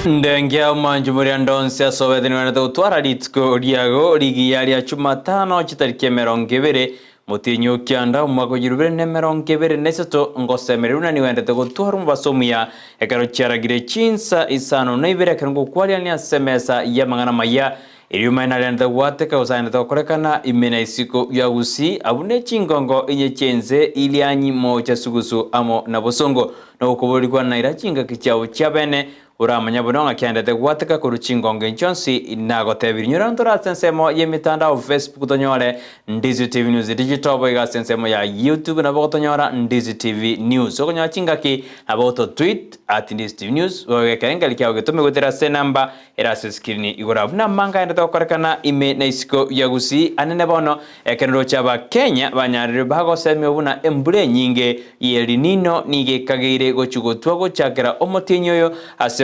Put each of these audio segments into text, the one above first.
Ndenge manjumuri ndonse asobetheni wana tutwara ritko riago ligi ya Jumatano chitariki 20 mutinyo kyanda mwako jirubere ne 20 neseto ngosemeruna ni wendete gutwara mubasomia ekaro cyaragire Chinsa Isano na Ibere kango kwali ni asemesa ya mangana maya Iriuma lenda wateka usana tokorekana imena isiko ya Gusii abune chingongo inye chenze ilianyi mocha sugusu amo na bosongo na ukubuli kwa naira chinga kichao chabene uramanya bononga kyandete wateka ku ruchingongo nchonsi nagotebiri nyurandora sensemo yemitandao Facebook tonyore Ndizi TV News digital boyga sensemo ya YouTube na botonyora Ndizi TV News okonya chingaki aboto tweet @Ndizi TV News oge karenga likyawo getume gutera se namba era se screen igora na manga enda tokorekana ime na isiko ya Gusii anene bono ekenero chaba Kenya banyarire bago seme obuna embure nyinge yeli nino nige kagire gochugotwa gochakera omotinyoyo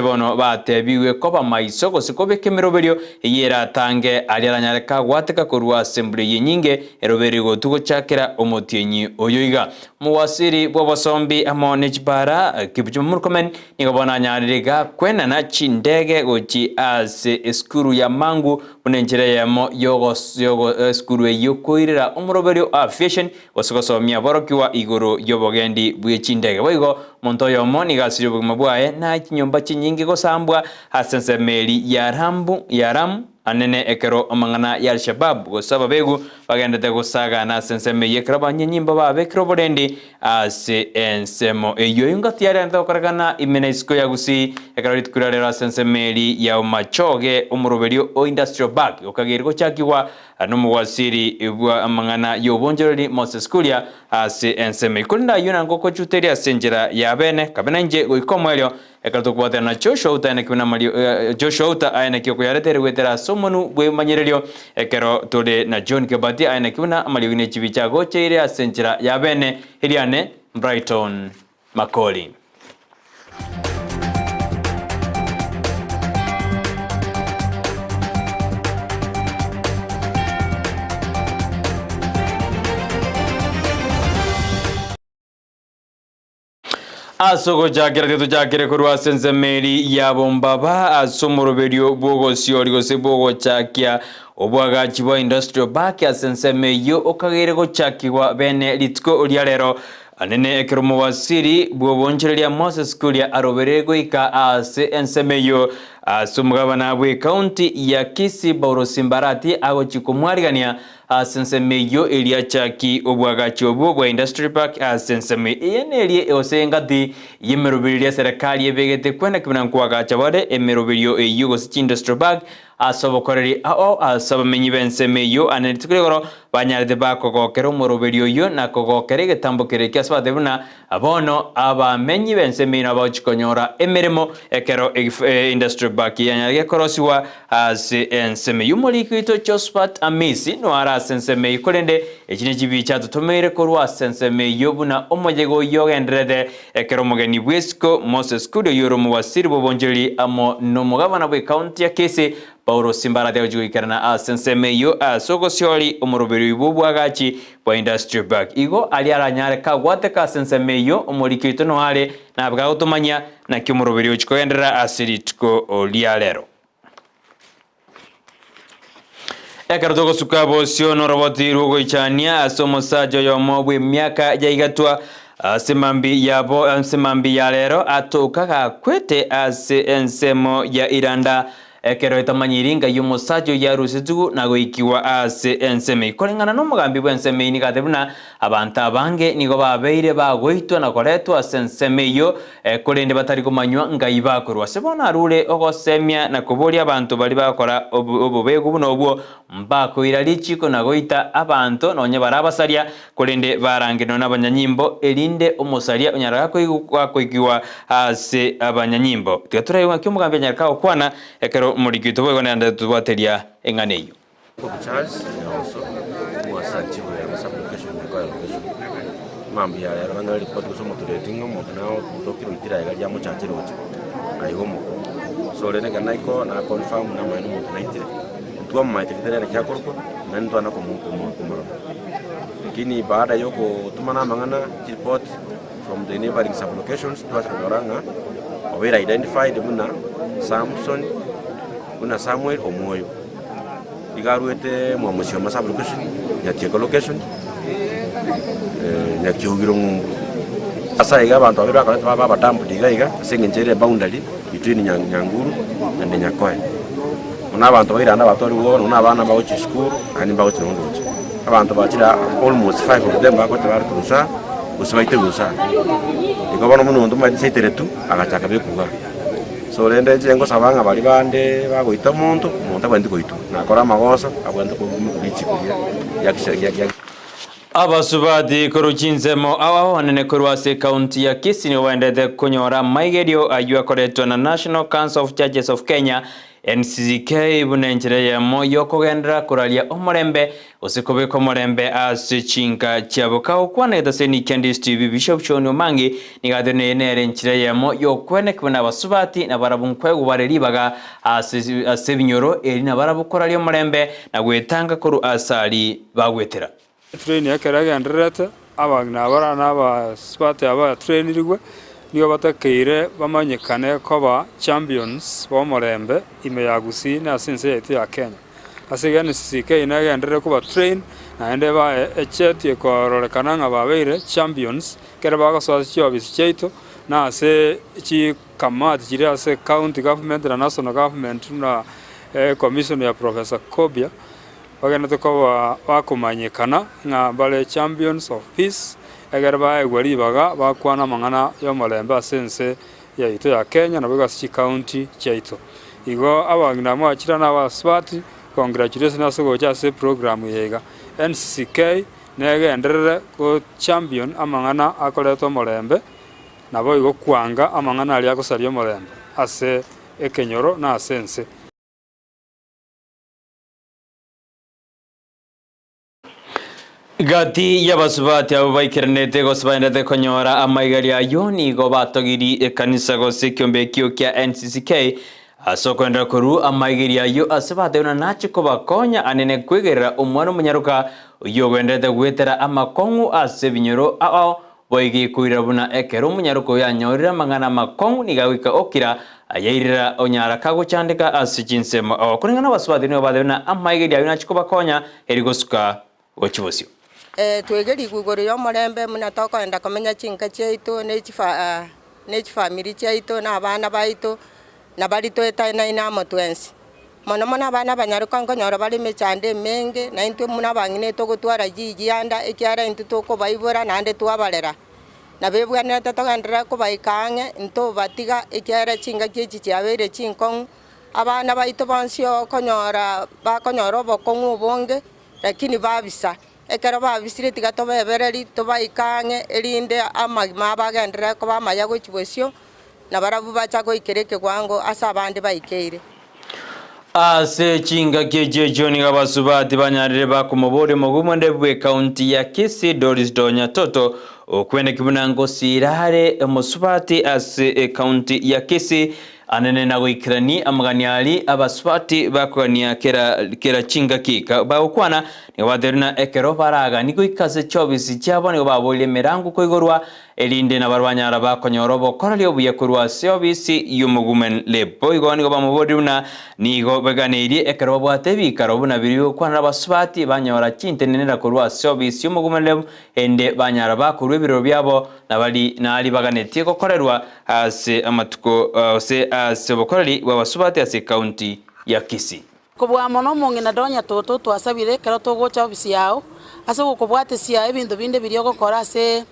bono batebiwe koba maiso gosikobe kemeroberio yera tange aliaranyareka gwateka kurwa assembly nyinge eroberi gotugo chakera omotienyi oyoiga muwasiri bwobosombi amone chibara kibucho murkomen nigobona nyaririga kwena na chindege gochi ase eskuru ya mangu unenjere yamo yogo eskuru yokoirira omoroberio aviation osogosomia borokiwa igoro yobogendi bwe chindege boigo montoyo moni gasiro bumabwae na kinyomba chinyingi gosambwa hasense meli yaram anene ekero amangana ya Al-Shabaab gosaba begu bagendete gosaga na sense meye kraba nyimba babe kroborendi ase ensemo eyo ingati yari ndokoragana imenesiko ya Gusii ekero ritkurarera sense meli ya machoge umuroberio o industrial park okagergo chakiwa n'umuwasiri ibwa amangana yobonjereri Moses Kuria ase enseme kunda yuna ngoko chuteria senjera ya bene kabena nje goikomwelyo ekarato kwata na Auta ene kina mali Auta ene kyoko yaretere wetera somonu bwe manyerelyo ekero tole na John Kebati ene kina mali wine chibicha gocheire asenjera ya bene hiliane Brighton Makori Asogo jakere kurwa sense meri ya bombaba asomoroberio bogo siori se bogo chakia obwaga chibo industrial park asense meyo okagere go chakiwa bene litko oliarero anene ekromo wasiri bwobonchereria Moses Kuria aroberego ika ase ensemeyo asumugabana bwe county ya Kisii Simbarati ago chikomwarigania asensemeyo elia chaki obwaga chobo bwa industry park asenseme yenelie eosengati yemeroberia serikali ebegete kwenda kibana kwaga chabade emeroberio eyugo industry park asobokoreri asabamenyi bensemeyo anetikurego banyarete bakogokero moroberio yo na kogokere getambo kerekia sbatebuna abono abamenyi bensemeyo abachikonyora emeremo ekero industry park yanyage korosiwa ase ensemeyo molikito Josephat Amisi no ara senseme ikolende ekine chibicha tutomere korwa senseme yobuna omojego yogendrede ekero mogeni bwesko Moses Kuria yoro muwasiri bobonjeri amo no mugabana bwe county ya Kisii Simbarati ojuikarana senseme yo sogosioli omoroberio ibubwagachi bwa industry park igo aliaranyare kagwateka senseme yo omolikito no hale na bwautomanya na kimoroberio chikogendera asiritko olialero Ekarotoko sukabo siono roboti rugo ichania asomosajo yomobwe miaka yaigatwa semambi ya lero atoka kwete ase ensemo ya iranda ekero itamanyiringa yomosajo ya rusitugu nago ikiwa ase enseme kolengana no mugambi bwa enseme ni gatebuna abantu abange nigo babeire bagoitwa na koretwa ase enseme yo kolende batari komanywa ngai bakorwa sebona arure ogosemia na kuboria abantu bali bakora obubego buno obwo mbako iralichiko nagoita abantu nonye barabasaria kolende barangeno n'abanyanyimbo elinde omosaria onyaraga koikiwa ase abanyanyimbo tugaturaiwa kyomugambi nyaraka okwana ekero murikito bwo nanda tubateria enganeyo Charles also was active in application mambi ya rwanda report ko somo turetingo mo nao tokiro itira ya jamo chachero ayo mo so rene kana iko na confirm na manu mo naitire tuwa maitire na kyakorko na ndo ana ko mo lakini baada yoko tumana mangana report from the neighboring sub locations to Ranga we identified muna Samson kuna Samuel Omoyo igaruete mwamuzi wa sub location Nyatieko location Nyakiugiro Ng'umbu asa iga abantu babiri bakorete batambuliga iga asengenjere boundary between Nyanguru and Nyakoe una abantu bairanda batori ubona una abana bagochi school ani bagochi nondochi abantu bachira almost 5 of them bagochi baratusa usibaite gusa igobona mundu madiseteretu agachaka bekuga so rende jengo sabanga bali bande bagoita muntu abandi goito nakora magosa abandi kubichi kuya yakishagia abasubati kuru Chinsemo wanene kuruase county ya Kisii ni waendete kunyora maigerio ayuakoretwa na National Council of Churches of Kenya NCCK bunenjire ya moyo kugendera kuralia omorembe usikubiko morembe asichinga chiabuka ukwana itaseni Candice TV Bishop Shoni Omangi nigadene nere njire ya moyo kwene kubona basubati na barabunkwe gubareribaga asebinyoro eri na barabukuralia omorembe na gwetanga kuru asali bagwetera train yakeraga ndirete abagna barana abasubati aba trainirwe niyo batakeire bamanyekane koba champions bomorembe ime ya Gusii na sinse yetu ya Kenya asiga NCCK inagendere kuba train na ende ba echeti korolekana ngababeire champions kera bagasoza cyobisi cyeito na ase chi kamati kiri ase county government na national government na commission ya Professor Kobia bagenda tukoba bakumanyekana nga bale champions of peace egerba egwari baga bakwana mangana yo molembe asense ya ito ya Kenya na bugasi county chaito igo abagina mwachira na baswati congratulations asogo chase program yega NCCK negenderere ko champion amangana akoleto molembe nabo igo kwanga amangana ali akosario molembe ase ekenyoro na asense gati yabasubati abo baikirnete gosbainete konyora amaigaria yoni go batogiri kanisa gose kyombe kyo kya NCCK asokwenda kuru amaigaria yo asabate una nachi ko bakonya anene kwegerera umwana munyaruka uyo gwendete gwetera amakongu asebinyoro ao boigi kuira buna ekero munyaruko yanyorira mangana makongu nigawika okira ayairira onyara kago chandika asichinsemo akoringana basubati no badena amaigaria yo nachi ko bakonya erigosuka ochibosio twegeri gugoro yo morembe muna tokoenda komenya chinka chaitu ne family chaitu na abana baitu na bali tweta na inamo twensi mono mona abana banyaruka nkonyora bali mechande menge na intwe muna bangine to gutwara jiji yanda ekyara intu to ko baibora nande twabalera na bebwana tatogendera ko baikange into batiga ekyara chinga chechi cyabere chinkong abana baitu bansio konyora bakonyora bokongu bonge lakini babisa ekero babisire tigato bebereri to baikange erinde amagima bagendera ko bamaya gochibosio na barabu bacha ko ikereke gwango asa abandi baikeire ase chinga keje joni gabasubati banyarire bakumobore mugumende bwe county ya Kisii Doris Donya Toto okwende kibunango sirare musubati ase county ya Kisii anene na gwikirani amaganiali abasubati bakwania kera chinga kika bagukwana ni waderuna ekero baraga niko ikaze chobisi cyabo ni babolye merangu ko igorwa elinde na barwanyara bakonyorobo korali obuye kurwa service yumugumen lebo igoni goba muboduna nigo beganeri ekero bwate buna biriyo kwana abasubati banyora cintenenera kurwa service yumugumen lebo ende banyara bakurwe biro byabo nabali nali baganeti ko korerwa ase amatuko ase bokorali babasubati ase county ya Kisii kubwa mono mungina Donya Toto twasabire kero togocha obisi yao ase gukubwate sia ebintu binde biriyo gukora ase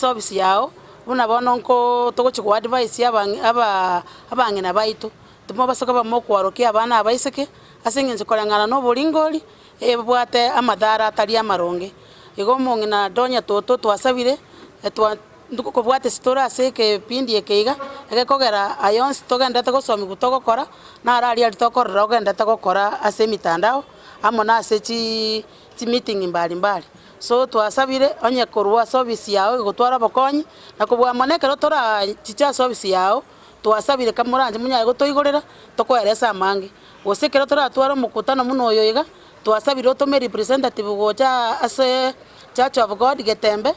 obisi yao buna bono nko togochigwa advice abangina baitu tumo basoka bamokwarokia abana abaiseke ase ngenze korangana no bulingoli ebwate amadara atari amaronge igo mungina Donya Toto twasabire nduko kubwate stora ase ke pindi ekeiga ekekogera ayons togendete gosomi gutogokora na arari alitokorera ogendete gokora ase mitandao amona ase chi meeting mbali so twasabire onye korwa service yao gutwara bokonyi na kubwa monekero tora chicha service yao twasabire kamuranje munyaye gotoigorera tokoeresa amangi gosekero tora twara mukutano muno yoyiga twasabire otome representative gocha ase Church of God Getembe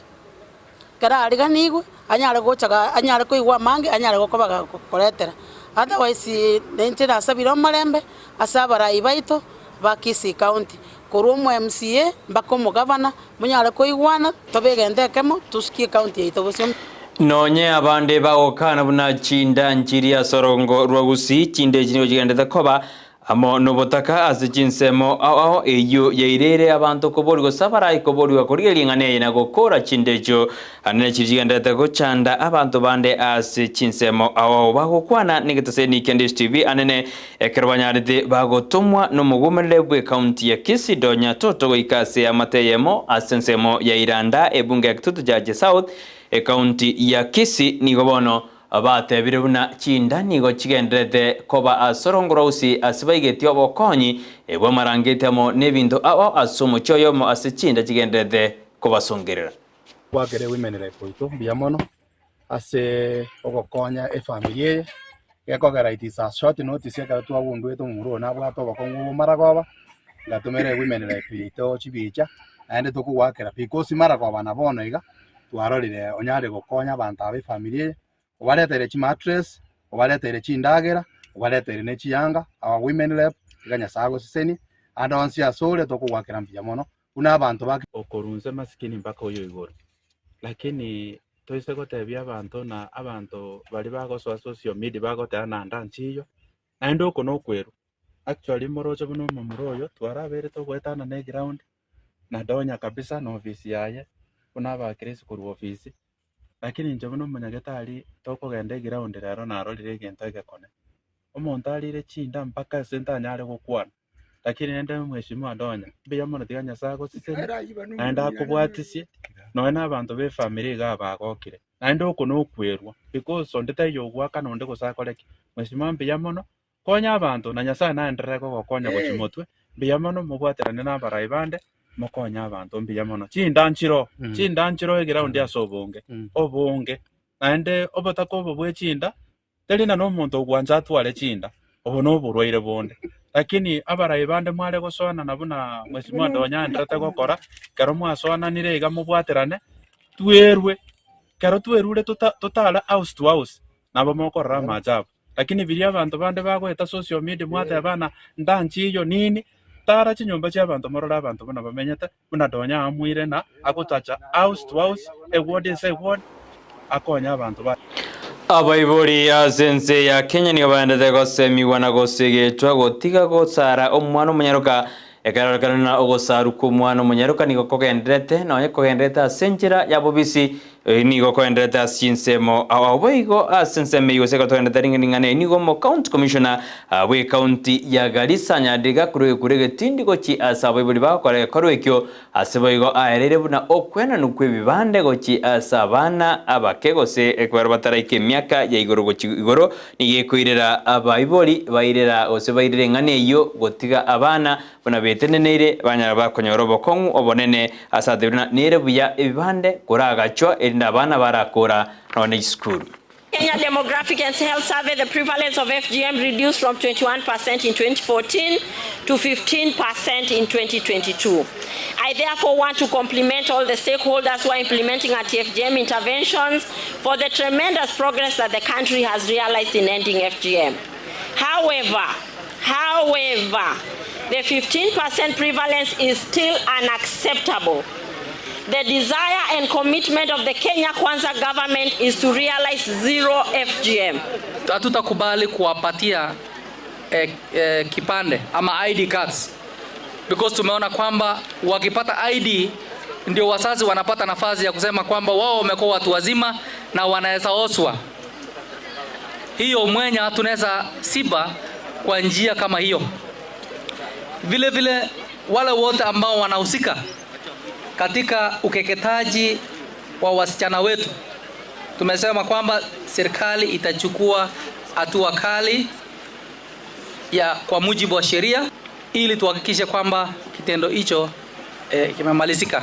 kara ariganigwe anyare gochaga anyare koigwa mangi anyare gokobaga koretera otherwise nentira asabira omorembe asabarai baito ba Kisii County korwa MCA mpaka omugavana munyare koigwana tobegende ekemo tusikie county yaito bosio nonye abande bagokana buna chinda nchiria sorongo rwa Gusii chinde chini ojigendete koba amo nobotaka ase chinsemo ao eyo yairere abantu kobori gosabara kobori wakorigeria ngane na gokora chindejo anene chijigendete gochanda abantu bande ase chinsemo ao bagokwana nigetaseni Kendish TV anene ekerbanyarite bagotumwa no mugumele bwe county ya Kisii donya toto goikase amateyemo asensemo ya Iranda ebunge kitutu jaje South county ya Kisii nigobono abatebire buna chinda nigo chigendrete koba asorongora usi asibaigeti obokonyi ebwa marangitemo nebintu awo asumu choyomo asichinda chigendrete koba songerera kwagere women repoito biamono ase ogokonya efamilie gekogera itisa short notice ka tu abundu eto muro na bwa to bakongu maragoba ngatumere women repoito chibicha ande to kuwakera because maragoba na bono iga twarorire onyare gokonya abantu abe familie obaletere chi mattress obaletere chi ndagera obaletere ne chiyanga our women lab iganya sago siseni andonsi asole tokugwakira mbia mono una abantu baki okorunze masikini mpaka oyo igoro lakini toise gotebia abantu na abantu bali bagosoa social media bagotana ndanchiyo naende oko no kweru actually morocho buno muroyo twarabere togwetana ne ground na donya kabisa no office yaye kuna bakirisi ku office lakini nje buno munyagetari tokogende ground rero narorire gento igakone omuntu alire chinda mpaka senta nyare gukwana lakini nende mweshimu adonya biya mono tiganya sago sisene naenda kubwatisi noena abantu be family ga bagokire naende oko no kwerwa because ondete yogwaka nonde gosakoleki mweshimu biya mono konya abantu na nyasa naendere gokonya gochimotwe biya mono mubwaterane na baraibande mokonya abantu mbiya mono chindanchiro ground ya sobonge obonge naende obotako bwe chinda telina no muntu ogwanja atwale chinda obo no burwaire bonde lakini abarai bande mwale gosona nabuna mwesimo ndonya ndate gokora kero mwasona nire iga mubwaterane twerwe kero twerure totala house to house nabo mokorra majabu lakini biria abantu bande bagweta social media mwate abana ndanchiyo nini tara chinyomba cha abantu morora abantu bana bamenyete buna donya amwire na agotacha house to house a word is a word akonya abantu ba abaibori asense ya Kenya ni abandete gosemiwa na gosegetwa gotiga gosara omwana omunyaruka ekararukana ogosaru ku mwana omunyaruka nigo kogendrete nonye kogendrete asenjira yabobisi nigo kogendrete asinsemo awoigo asenseme yose kogendrete ringingane nigo mo county commissioner we county ya Garissa nyadiga kurege tindi gochi asabaibori bakore korwekyo aseboigo aerere buna okwena nukwe bibande gochi asabana abakegose ekwero bataraike myaka ya igoro gochi igoro nigekoirera abaibori bairera osebairere ngane yo gotiga abana buna beteneneire banyara bakonyoro bokongu obonene asadebna nere buya ebibande kuragachwa erinda abana barakora none school. Kenya Demographic and Health Survey, the prevalence of FGM reduced from 21% in 2014 to 15% in 2022. I therefore want to compliment all the stakeholders who are implementing anti-FGM interventions for the tremendous progress that the country has realized in ending FGM. However, the 15% prevalence is still unacceptable. The desire and commitment of the Kenya Kwanza government is to realize zero FGM. Hatutakubali kuwapatia kipande ama ID cards because tumeona kwamba wakipata ID ndio wazazi wanapata nafasi ya kusema kwamba wao wamekuwa watu wazima na wanaweza oswa. Hiyo mwenya tunaweza siba kwa njia kama hiyo. Vile vile wale wote ambao wanahusika katika ukeketaji wa wasichana wetu tumesema kwamba serikali itachukua hatua kali ya kwa mujibu wa sheria ili tuhakikishe kwamba kitendo hicho kimemalizika.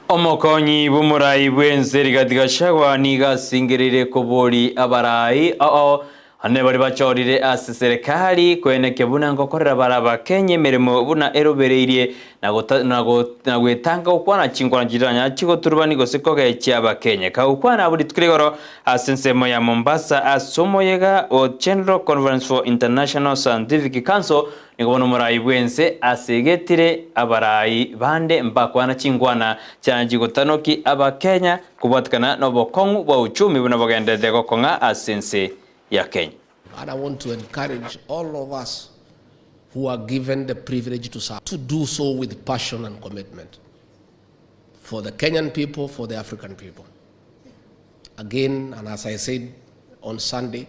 Omokonyi bumurai bwenzeri katika shagwa niga singirire kobori abarai ane bari bachorire ase serikali kweneke buna ngokorera baraba Kenya mirimo buna erobereirie na gwetanga ukwana chingwana jiranya chigoturubani gosikoge chiaba Kenya ka ukwana buri tukirigoro ase nsemo ya Mombasa asomoyega o General Conference for International Scientific Council nikobono murai bwense asegetire abarai bande mbakwana chingwana chanji gotanoki aba Kenya kubatkana no bokongu bwa uchumi buna bogendete gokonga asense ya Kenya. And I want to encourage all of us who are given the privilege to serve to do so with passion and commitment for the Kenyan people, for the African people. Again, and as I said on Sunday,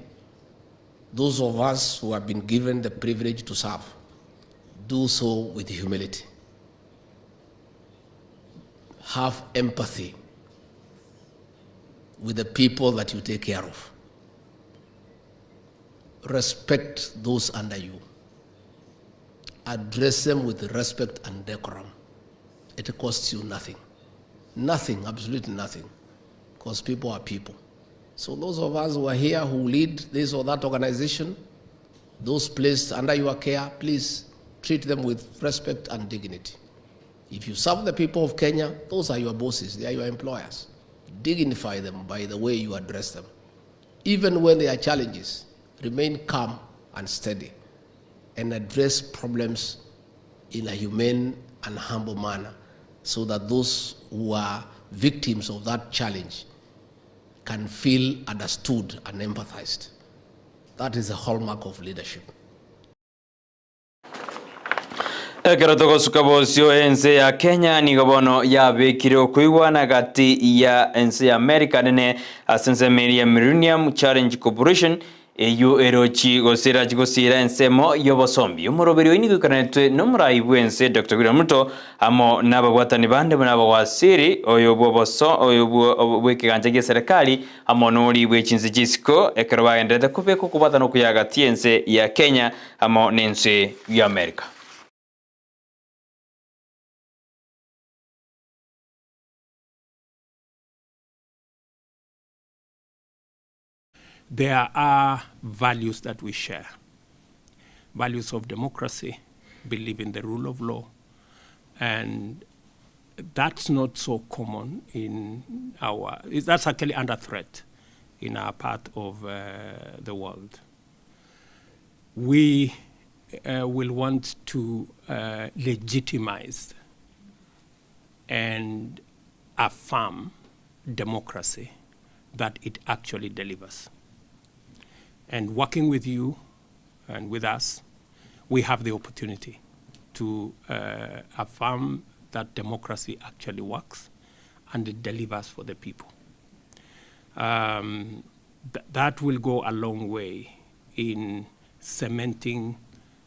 those of us who have been given the privilege to serve, do so with humility. Have empathy with the people that you take care of. Respect those under you. Address them with respect and decorum. It costs you nothing. Nothing, absolutely nothing. Because people are people. So those of us who are here, who lead this or that organization, those placed under your care, please treat them with respect and dignity. If you serve the people of Kenya, those are your bosses, they are your employers. Dignify them by the way you address them. Even when there are challenges, remain calm and steady and address problems in a humane and humble manner so that those who are victims of that challenge can feel understood and empathized. That is a hallmark of leadership. Ekerotoko sukabosio ense ya Kenya ni gobono ya bekiro kuigwana gati ya ense ya America nene asense media Millennium Challenge Corporation eyo erochi gosira jigosira ensemo yobosombi umuroberi wini gukanetwe numurai bwense Dr. William Ruto amo nabagwatani bande bunabawasiri oyo boboso oyo bwekiganje ge serikali amo nuri bwechinzi jisiko ekeroba endete kubeko kubata no kuyagati ense ya Kenya amo nense ya America. There are values that we share. Values of democracy, believe in the rule of law. And that's not so common in that's actually under threat in our part of the world. We will want to legitimize and affirm democracy that it actually delivers. And working with you and with us, we have the opportunity to affirm that democracy actually works and it delivers for the people. That will go a long way in cementing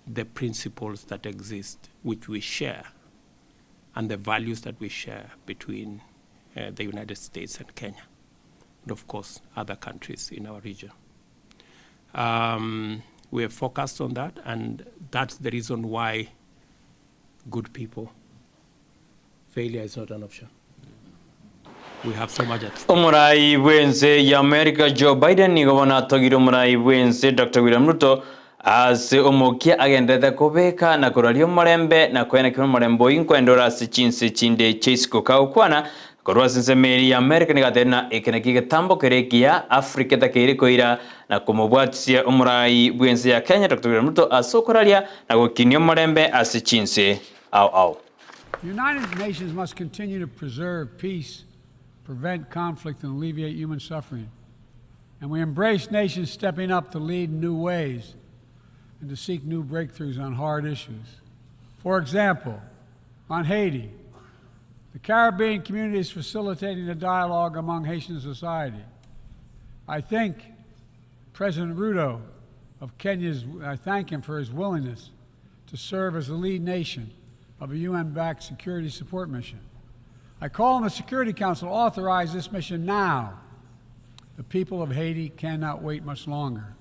the principles that exist, which we share, and the values that we share between the United States and Kenya, and of course, other countries in our region. We are focused on that, and that's the reason why good people, failure is not an option. We have so much at stake. Umurai bwense ya America Joe Biden ni gobona togiro umurai bwense Dr. William Ruto as umukia agendete kubeka na kurario murembe na kwena kino murembo inkwendora si Chinsa chinde chisiko kaukwana korwa sinse meri ya America ni gatena ekenekige tambo kerekia Afrika takiri koira na kumubwatsia umurai bwense ya Kenya Dr. William Ruto asokoralia na gokinyo murembe as Chinsa au. The United Nations must continue to preserve peace, prevent conflict, and alleviate human suffering. And we embrace nations stepping up to lead new ways and to seek new breakthroughs on hard issues. For example, on Haiti, the Caribbean community is facilitating a dialogue among Haitian society. I thank President Ruto of Kenya, I thank him for his willingness to serve as the lead nation of a UN-backed security support mission. I call on the Security Council to authorize this mission now. The people of Haiti cannot wait much longer.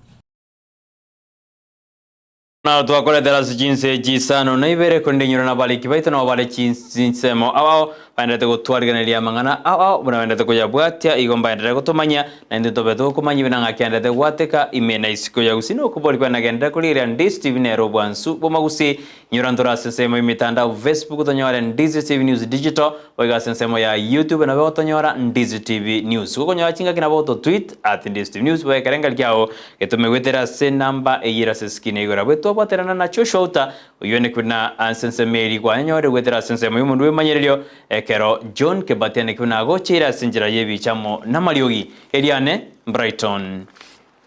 Na twakoretera Chinsa Isano na Ibere kundinyura na bali kibaito na bali Chinsemo ao bandete gutwariganiria mang'ana ao bandete kuyabwatia igomba bandete gutumanya na ndi tobeto kumanya binanga kiandete gwateka imena isiko ya Gusii no kubori kwa nagenda kuliria Ndizi TV ne robwansu boma Gusii nyura ndora sensemo imitandao Facebook tonyora Ndizi TV News Digital wega sensemo ya YouTube na boto nyora Ndizi TV News kuko nyora chinga kina boto tweet @Ndizi TV News wega karenga kyao getumegwetera se namba eyira seskine igora bweto baterana na Auta uyone kuna ansensemeri kwa nyore gwetera sensemo yumundu wemanyererio ekero John Kebatiane kuna gochira sinjira yebi chamo na Mariogi Eliane Brighton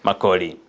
Makori.